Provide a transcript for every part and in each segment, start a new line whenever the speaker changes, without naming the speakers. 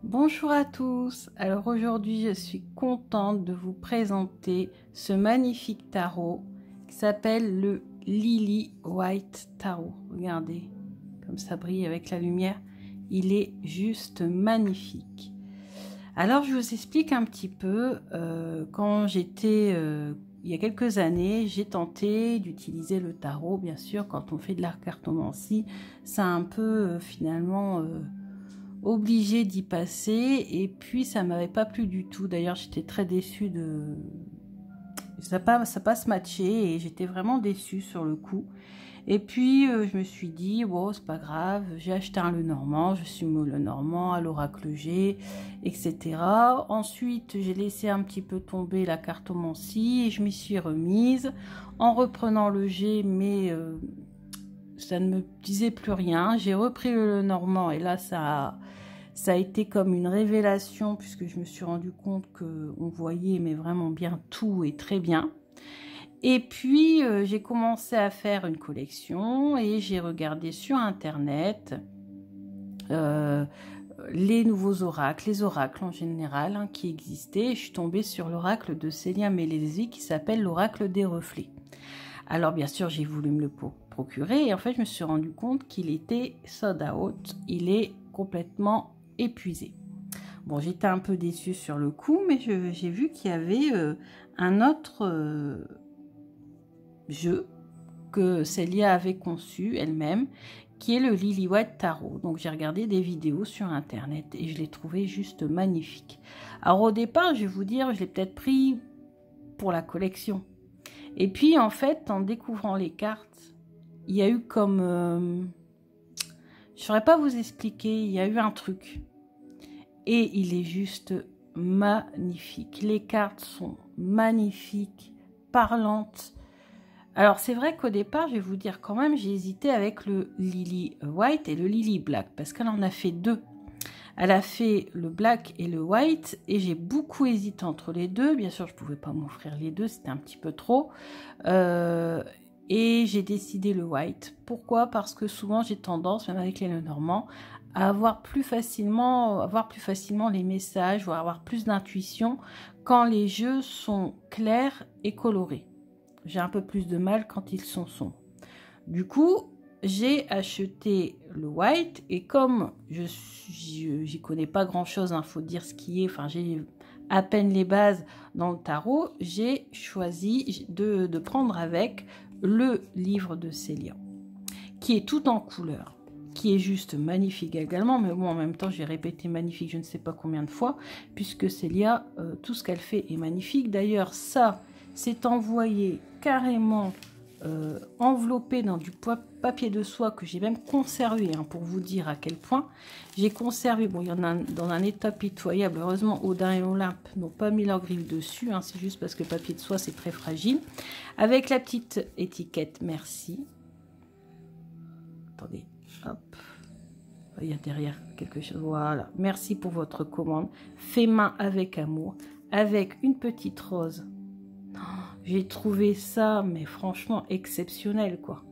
Bonjour à tous, alors aujourd'hui je suis contente de vous présenter ce magnifique tarot qui s'appelle le Lily White Tarot. Regardez comme ça brille avec la lumière, il est juste magnifique. Alors je vous explique un petit peu, quand j'étais, il y a quelques années, j'ai tenté d'utiliser le tarot, bien sûr quand on fait de la cartomancie, c'est un peu finalement... obligée d'y passer, et puis ça m'avait pas plu du tout. D'ailleurs j'étais très déçue de ça pas se matcher, et j'étais vraiment déçue sur le coup. Et puis je me suis dit bon, c'est pas grave, j'ai acheté un Lenormand, je suis au Lenormand, à l'Oracle G, etc. Ensuite j'ai laissé un petit peu tomber la cartomancie et je m'y suis remise en reprenant le G, mais ça ne me disait plus rien. J'ai repris le Lenormand et là ça a été comme une révélation, puisque je me suis rendu compte qu'on voyait mais vraiment bien tout et très bien. Et puis j'ai commencé à faire une collection et j'ai regardé sur internet les nouveaux oracles, les oracles en général hein, qui existaient. Et je suis tombée sur l'oracle de Célia Melezi qui s'appelle l'oracle des reflets. Alors bien sûr j'ai voulu me le procurer, et en fait je me suis rendu compte qu'il était sold out, il est complètement épuisé. Bon, j'étais un peu déçue sur le coup, mais j'ai vu qu'il y avait un autre jeu que Célia avait conçu elle-même, qui est le Lily White Tarot. Donc j'ai regardé des vidéos sur internet et je l'ai trouvé juste magnifique. Alors au départ, je vais vous dire, je l'ai peut-être pris pour la collection. Et puis en fait, en découvrant les cartes, il y a eu comme... je ne saurais pas vous expliquer, il y a eu un truc. Et il est juste magnifique. Les cartes sont magnifiques, parlantes. Alors c'est vrai qu'au départ, je vais vous dire quand même, j'ai hésité avec le Lily White et le Lily Black, parce qu'elle en a fait deux. Elle a fait le black et le white, et j'ai beaucoup hésité entre les deux. Bien sûr, je ne pouvais pas m'offrir les deux, c'était un petit peu trop. Et j'ai décidé le white. Pourquoi? Parce que souvent, j'ai tendance, même avec les Lenormand, à avoir plus facilement les messages, ou à avoir plus d'intuition quand les jeux sont clairs et colorés. J'ai un peu plus de mal quand ils sont sombres. Du coup, j'ai acheté le white, et comme j'y connais pas grand chose, il faut dire ce qui est, enfin j'ai à peine les bases dans le tarot, j'ai choisi de prendre avec le livre de Célia, qui est tout en couleur, qui est juste magnifique également, mais bon, en même temps j'ai répété magnifique je ne sais pas combien de fois, puisque Célia, tout ce qu'elle fait est magnifique. D'ailleurs ça, c'est envoyé carrément enveloppé dans du papier de soie que j'ai même conservé, hein, pour vous dire à quel point j'ai conservé. Bon, il y en a dans un état pitoyable. Heureusement, Odin et Olympe n'ont pas mis leur griffe dessus, hein, c'est juste parce que le papier de soie c'est très fragile. Avec la petite étiquette merci. Attendez, hop, il y a derrière quelque chose. Voilà, merci pour votre commande. Fait main avec amour, avec une petite rose. J'ai trouvé ça, mais franchement, exceptionnel, quoi.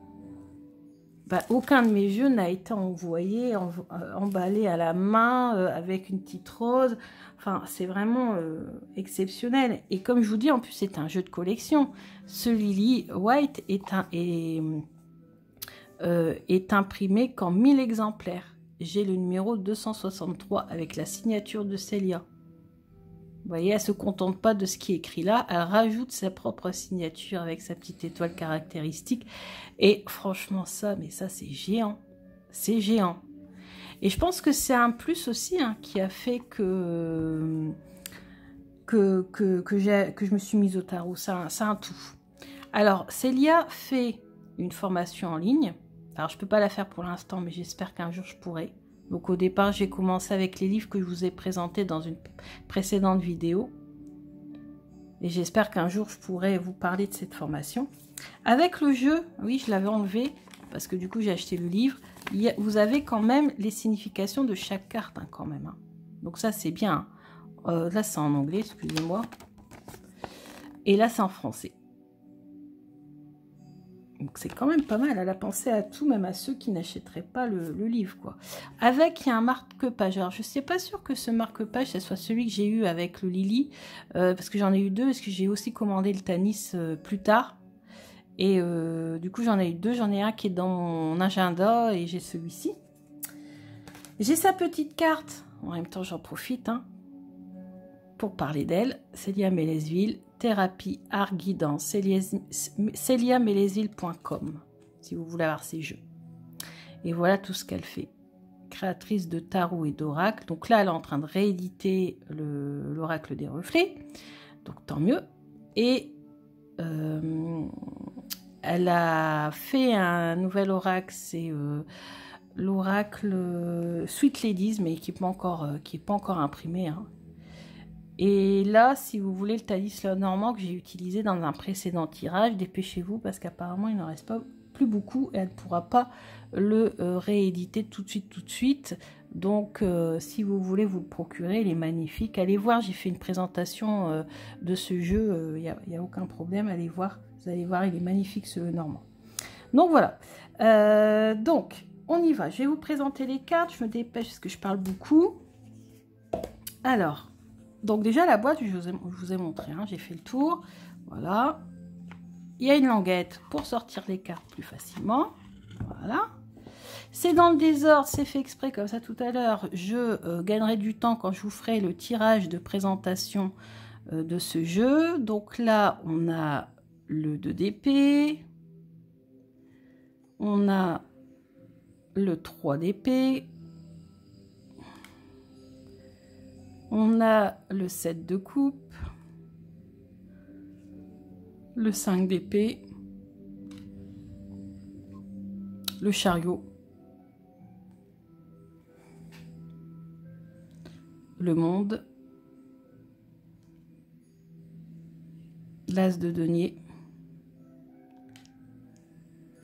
Bah, aucun de mes jeux n'a été envoyé, emballé à la main, avec une petite rose. Enfin, c'est vraiment exceptionnel. Et comme je vous dis, en plus, c'est un jeu de collection. Ce Lily White est imprimé qu'en 1000 exemplaires. J'ai le numéro 263 avec la signature de Célia. Vous voyez, elle ne se contente pas de ce qui est écrit là, elle rajoute sa propre signature avec sa petite étoile caractéristique. Et franchement, ça, mais ça, c'est géant. C'est géant. Et je pense que c'est un plus aussi, hein, qui a fait que je me suis mise au tarot. C'est un tout. Alors, Célia fait une formation en ligne. Alors, je ne peux pas la faire pour l'instant, mais j'espère qu'un jour, je pourrai. Donc au départ, j'ai commencé avec les livres que je vous ai présentés dans une précédente vidéo. Et j'espère qu'un jour, je pourrai vous parler de cette formation. Avec le jeu, oui, je l'avais enlevé parce que du coup, j'ai acheté le livre. Vous avez quand même les significations de chaque carte, hein, quand même. Hein. Donc ça, c'est bien. Là, c'est en anglais, excusez-moi. Et là, c'est en français. Donc c'est quand même pas mal, elle a pensé à tout, même à ceux qui n'achèteraient pas le livre, quoi. Avec, il y a un marque-page. Alors je ne suis pas sûre que ce marque-page, ce soit celui que j'ai eu avec le Lily, parce que j'en ai eu deux, parce que j'ai aussi commandé le Tanis plus tard. Et du coup j'en ai eu deux, j'en ai un qui est dans mon agenda et j'ai celui-ci. J'ai sa petite carte, en même temps j'en profite, hein, pour parler d'elle. Célia Mélesville, thérapie, art, guidance, celiamélesville.com, si vous voulez avoir ses jeux. Et voilà tout ce qu'elle fait. Créatrice de tarot et d'oracle. Donc là, elle est en train de rééditer l'oracle des reflets. Donc tant mieux. Et elle a fait un nouvel oracle, c'est l'oracle Sweet Ladies, mais qui n'est pas encore imprimé, hein. Et là, si vous voulez le Talis Lenormand que j'ai utilisé dans un précédent tirage, dépêchez-vous parce qu'apparemment il n'en reste pas plus beaucoup et elle ne pourra pas le rééditer tout de suite. Donc si vous voulez vous le procurer, il est magnifique. Allez voir, j'ai fait une présentation de ce jeu, il n'y a aucun problème, allez voir, vous allez voir, il est magnifique ce Lenormand. Donc voilà, donc on y va, je vais vous présenter les cartes, je me dépêche parce que je parle beaucoup. Alors, donc déjà la boîte, je vous ai montré, hein, j'ai fait le tour, voilà. Il y a une languette pour sortir les cartes plus facilement, voilà. C'est dans le désordre, c'est fait exprès comme ça tout à l'heure. Je gagnerai du temps quand je vous ferai le tirage de présentation de ce jeu. Donc là, on a le 2 d'épée, on a le 3 d'épée, on a le 7 de coupe, le 5 d'épée, le chariot, le monde, l'as de denier,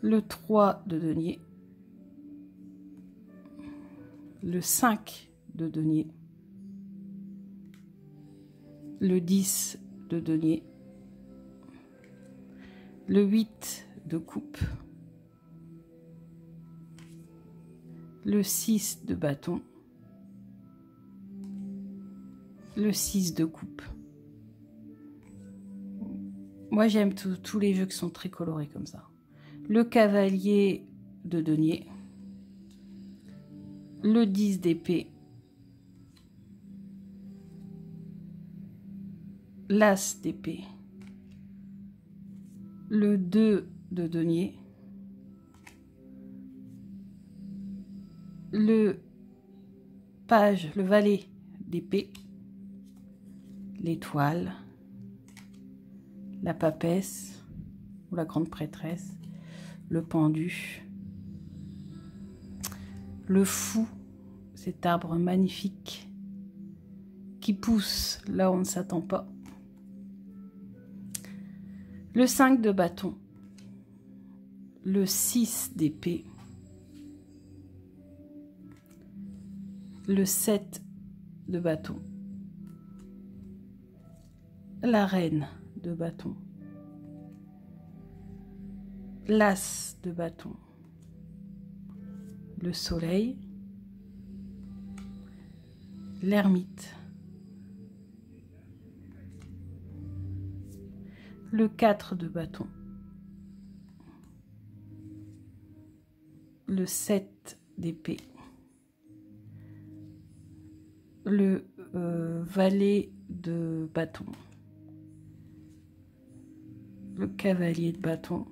le 3 de denier, le 5 de denier, le 10 de denier, le 8 de coupe, le 6 de bâton, le 6 de coupe. Moi j'aime tous les jeux qui sont très colorés comme ça. Le cavalier de denier, le 10 d'épée, l'as d'épée, le 2 de denier, le page, le valet d'épée, l'étoile, la papesse ou la grande prêtresse, le pendu, le fou, cet arbre magnifique qui pousse là où on ne s'attend pas, le 5 de bâton, le 6 d'épée, le 7 de bâton, la reine de bâton, l'as de bâton, le soleil, l'ermite, le 4 de bâton, le 7 d'épée, le valet de bâton, le cavalier de bâton,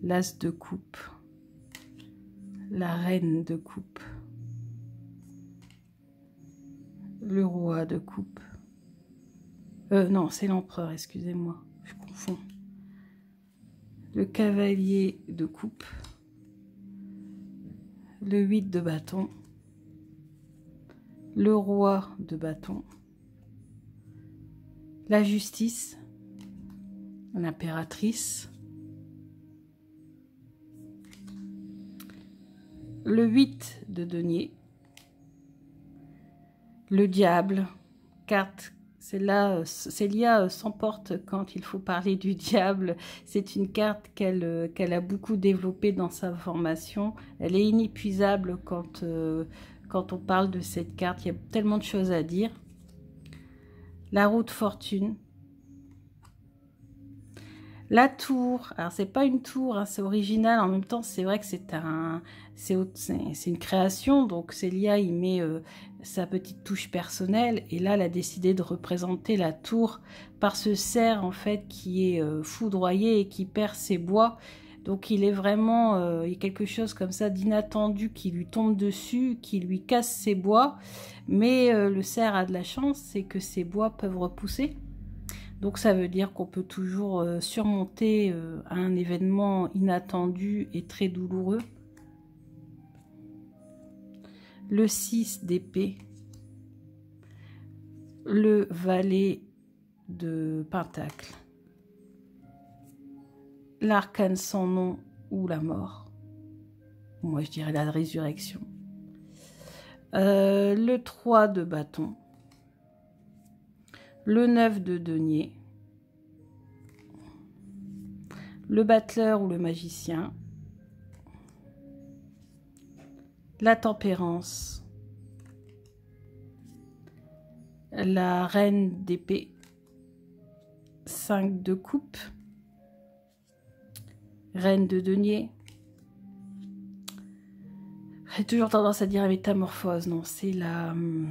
l'as de coupe, la reine de coupe, le roi de coupe, non c'est l'empereur, excusez-moi, je confonds, le cavalier de coupe, le 8 de bâton, le roi de bâton, la justice, l'impératrice, le 8 de denier, le diable, carte Celle-là, Célia s'emporte quand il faut parler du diable. C'est une carte qu'elle a beaucoup développée dans sa formation. Elle est inépuisable quand on parle de cette carte. Il y a tellement de choses à dire. La roue de fortune. La tour, alors c'est pas une tour, hein, c'est original, en même temps c'est vrai que c'est une création, donc Célia il met sa petite touche personnelle, et là elle a décidé de représenter la tour par ce cerf en fait qui est foudroyé et qui perd ses bois, donc il est vraiment, il y a quelque chose comme ça d'inattendu qui lui tombe dessus, qui lui casse ses bois, mais le cerf a de la chance, c'est que ses bois peuvent repousser. Donc ça veut dire qu'on peut toujours surmonter un événement inattendu et très douloureux. Le 6 d'épée. Le valet de pentacle. L'arcane sans nom ou la mort. Moi je dirais la résurrection. Le 3 de bâton. Le 9 de denier, le battleur ou le magicien, la tempérance, la reine d'épée, 5 de coupe, reine de denier. J'ai toujours tendance à dire la métamorphose, non, c'est le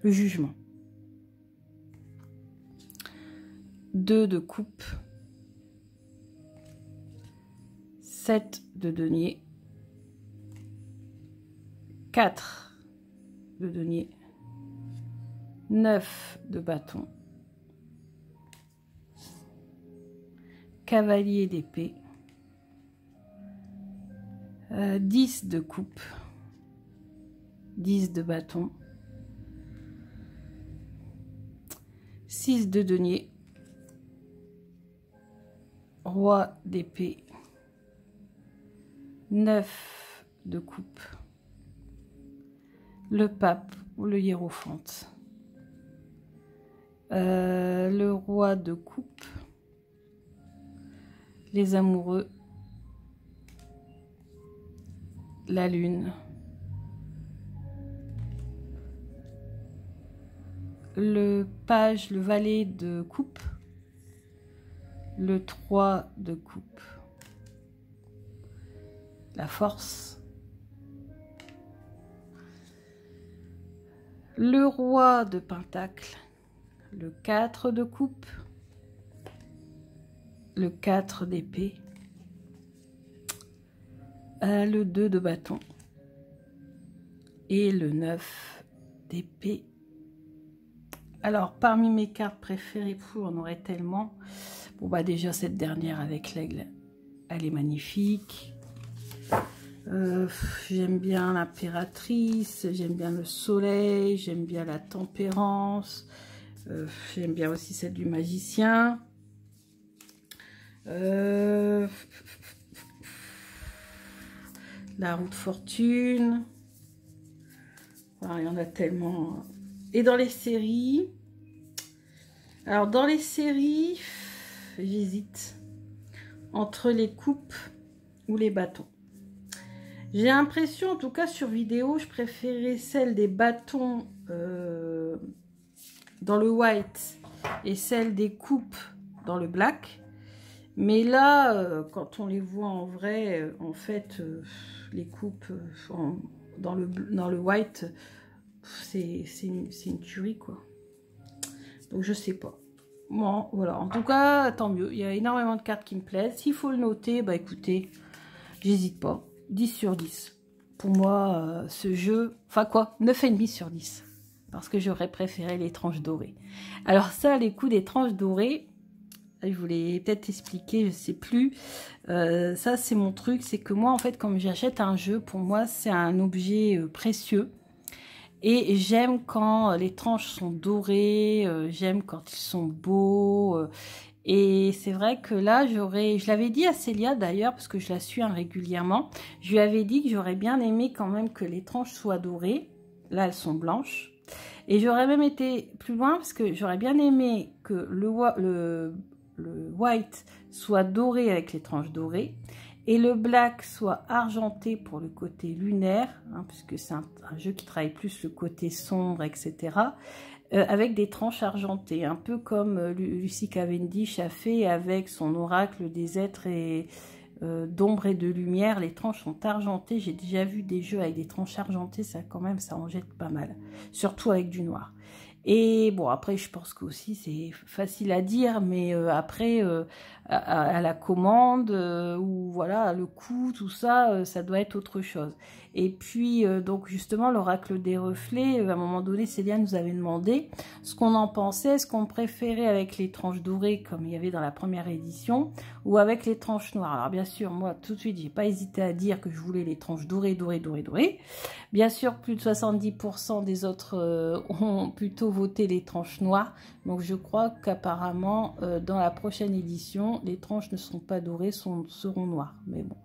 jugement. 2 de coupe, 7 de denier, 4 de denier, 9 de bâton, cavalier d'épée, 10 de coupe, 10 de bâton, 6 de denier, roi d'épée, 9 de coupe, le pape ou le hiérophante, le roi de coupe, les amoureux, la lune, le page, le valet de coupe, le 3 de coupe, la force, le roi de pentacle, le 4 de coupe, le 4 d'épée, le 2 de bâton et le 9 d'épée. Alors, parmi mes cartes préférées, on aurait tellement. Bon, bah déjà, cette dernière avec l'aigle, elle est magnifique. J'aime bien l'impératrice, j'aime bien le soleil, j'aime bien la tempérance, j'aime bien aussi celle du magicien. La roue de fortune. Voilà, il y en a tellement. Et dans les séries, alors dans les séries, j'hésite entre les coupes ou les bâtons. J'ai l'impression, en tout cas sur vidéo, je préférais celle des bâtons dans le white et celle des coupes dans le black. Mais là, quand on les voit en vrai, en fait, les coupes dans le white, c'est une tuerie, quoi. Donc, je sais pas. Bon, voilà. En tout cas, tant mieux. Il y a énormément de cartes qui me plaisent. S'il faut le noter, bah écoutez, j'hésite pas. 10 sur 10. Pour moi, ce jeu... Enfin quoi, 9,5 sur 10. Parce que j'aurais préféré les tranches dorées. Alors ça, les coups des tranches dorées, je voulais peut-être expliquer, je sais plus. Ça, c'est mon truc. C'est que moi, en fait, quand j'achète un jeu, pour moi, c'est un objet précieux. Et j'aime quand les tranches sont dorées, j'aime quand ils sont beaux. Et c'est vrai que là, je l'avais dit à Célia d'ailleurs, parce que je la suis régulièrement, je lui avais dit que j'aurais bien aimé quand même que les tranches soient dorées. Là, elles sont blanches. Et j'aurais même été plus loin parce que j'aurais bien aimé que le white soit doré avec les tranches dorées et le black soit argenté pour le côté lunaire, hein, puisque c'est un jeu qui travaille plus le côté sombre, etc. Avec des tranches argentées, un peu comme Lucy Cavendish a fait avec son oracle des êtres et d'ombre et de lumière. Les tranches sont argentées. J'ai déjà vu des jeux avec des tranches argentées, ça quand même, ça en jette pas mal, surtout avec du noir. Et bon, après, je pense que aussi c'est facile à dire, mais après, à la commande, ou voilà, le coût, tout ça, ça doit être autre chose. Et puis, donc justement, l'oracle des reflets, à un moment donné, Célia nous avait demandé ce qu'on en pensait, ce qu'on préférait avec les tranches dorées, comme il y avait dans la première édition, ou avec les tranches noires. Alors bien sûr, moi, tout de suite, j'ai pas hésité à dire que je voulais les tranches dorées, dorées, dorées, dorées. Bien sûr, plus de 70% des autres ont plutôt voté les tranches noires. Donc je crois qu'apparemment, dans la prochaine édition, les tranches ne seront pas dorées, seront noires. Mais bon,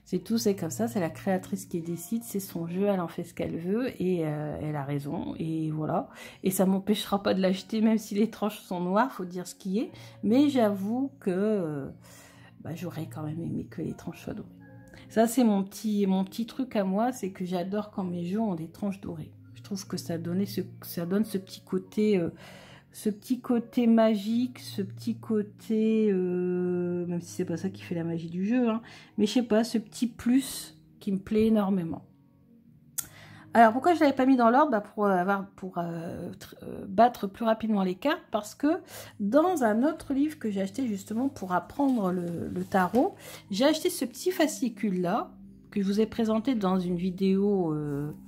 c'est tout, c'est comme ça, c'est la créatrice qui décide, c'est son jeu, elle en fait ce qu'elle veut et elle a raison. Et voilà, et ça m'empêchera pas de l'acheter même si les tranches sont noires, faut dire ce qui est. Mais j'avoue que j'aurais quand même aimé que les tranches soient dorées. Ça, c'est mon petit truc à moi, c'est que j'adore quand mes jeux ont des tranches dorées. Je trouve que ça donne ce petit côté magique, ce petit côté, même si c'est pas ça qui fait la magie du jeu, hein, mais je sais pas, ce petit plus qui me plaît énormément. Alors, pourquoi je ne l'avais pas mis dans l'ordre? Pour battre plus rapidement les cartes, parce que dans un autre livre que j'ai acheté justement pour apprendre le tarot, j'ai acheté ce petit fascicule-là, que je vous ai présenté dans une vidéo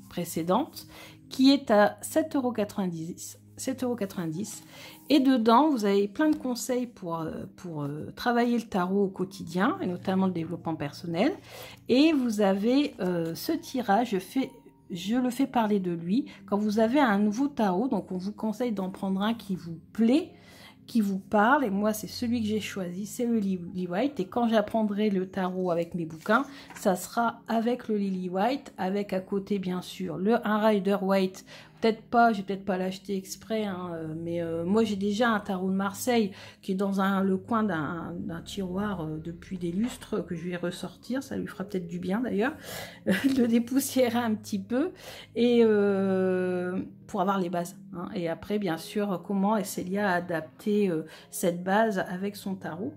précédente, qui est à 7,90 €. Et dedans, vous avez plein de conseils pour travailler le tarot au quotidien, et notamment le développement personnel. Et vous avez ce tirage, je le fais parler de lui. Quand vous avez un nouveau tarot, donc on vous conseille d'en prendre un qui vous plaît, qui vous parle. Et moi, c'est celui que j'ai choisi, c'est le Lily White. Et quand j'apprendrai le tarot avec mes bouquins, ça sera avec le Lily White, avec à côté, bien sûr, un Rider White. Peut-être pas, je vais peut-être pas l'acheter exprès, hein, mais moi j'ai déjà un tarot de Marseille qui est dans le coin d'un tiroir depuis des lustres que je vais ressortir, ça lui fera peut-être du bien d'ailleurs, le dépoussiérer un petit peu, et pour avoir les bases, hein. Et après bien sûr comment Célia a adapté cette base avec son tarot.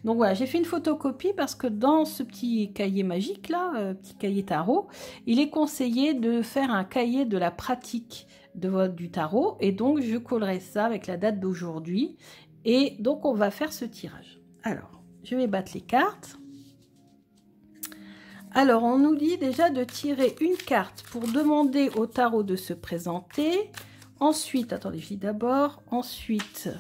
Donc voilà, j'ai fait une photocopie parce que dans ce petit cahier magique là, petit cahier tarot, il est conseillé de faire un cahier de la pratique du tarot, et donc je collerai ça avec la date d'aujourd'hui, et donc on va faire ce tirage. Alors, je vais battre les cartes. Alors, on nous dit déjà de tirer une carte pour demander au tarot de se présenter. Ensuite, attendez, je dis d'abord, ensuite...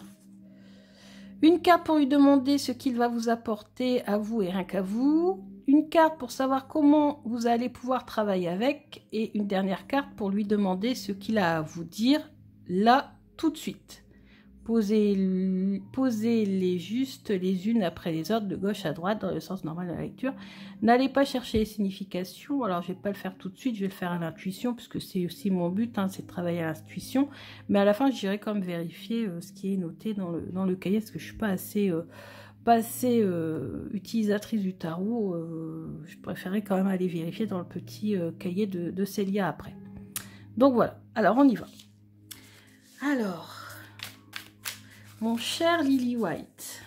une carte pour lui demander ce qu'il va vous apporter à vous et rien qu'à vous. Une carte pour savoir comment vous allez pouvoir travailler avec. Et une dernière carte pour lui demander ce qu'il a à vous dire là, tout de suite. Posez-les juste les unes après les autres, de gauche à droite, dans le sens normal de la lecture. N'allez pas chercher les significations. Alors, je ne vais pas le faire tout de suite, je vais le faire à l'intuition, puisque c'est aussi mon but, hein, c'est de travailler à l'intuition. Mais à la fin, j'irai quand même vérifier ce qui est noté dans le cahier, parce que je ne suis pas assez utilisatrice du tarot. Je préférais quand même aller vérifier dans le petit cahier de Célia après. Donc voilà, alors on y va. Alors... mon cher Lily White,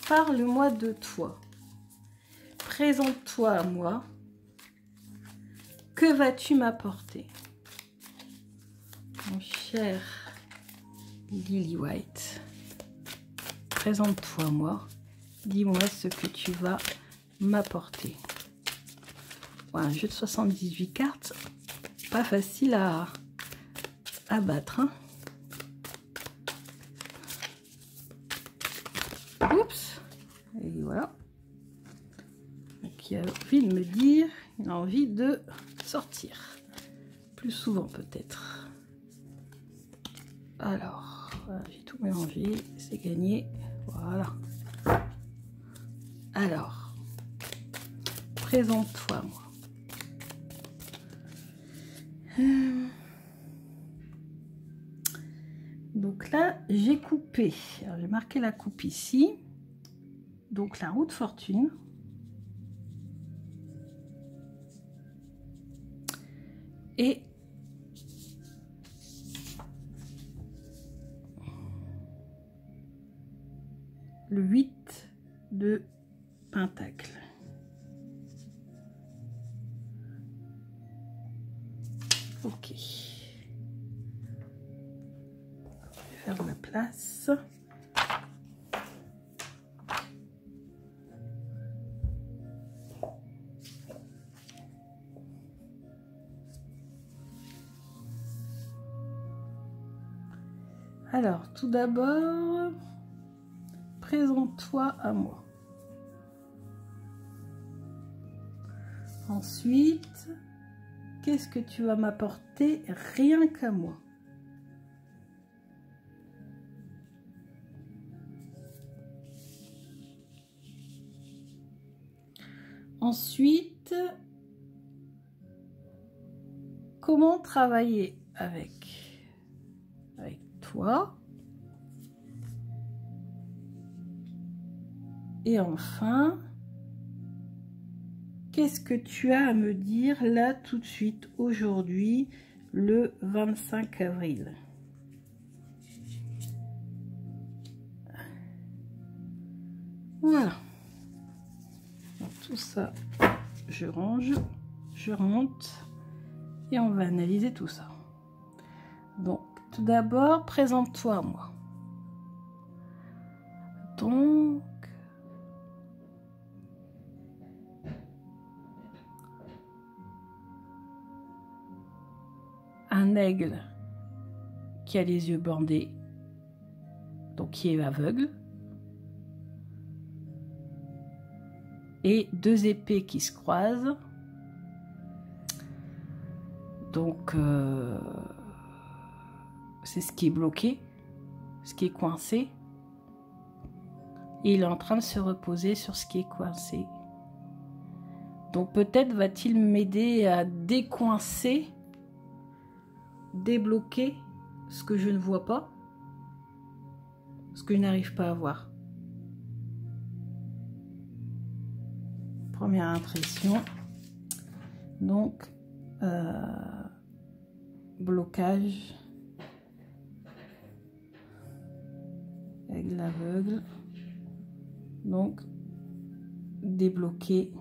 parle-moi de toi. Présente-toi à moi. Que vas-tu m'apporter? Mon cher Lily White, présente-toi à moi. Dis-moi ce que tu vas m'apporter. Voilà, un jeu de 78 cartes. Pas facile à battre, hein. Oups, et voilà. Donc il a envie de me dire, il a envie de sortir. Plus souvent peut-être. Alors, voilà, j'ai tout mélangé, c'est gagné. Voilà. Alors, présente-toi moi. Donc là, j'ai coupé. J'ai marqué la coupe ici. Donc la roue de fortune. Et le 8 de pentacle. Ok. Je vais faire la place. Alors, tout d'abord, présente-toi à moi. Ensuite, qu'est-ce que tu vas m'apporter rien qu'à moi? Ensuite, comment travailler avec toi? Et enfin, qu'est-ce que tu as à me dire là tout de suite, aujourd'hui, le 25 avril? Voilà. Donc, tout ça, je range, je remonte et on va analyser tout ça. Donc, tout d'abord, présente-toi à moi. Donc, un aigle qui a les yeux bandés, donc qui est aveugle, et deux épées qui se croisent. Donc, c'est ce qui est bloqué, ce qui est coincé. Et il est en train de se reposer sur ce qui est coincé. Donc peut-être va-t-il m'aider à décoincer, débloquer ce que je ne vois pas, ce que je n'arrive pas à voir. Première impression. Donc, blocage avec l'aveugle. Donc, débloquer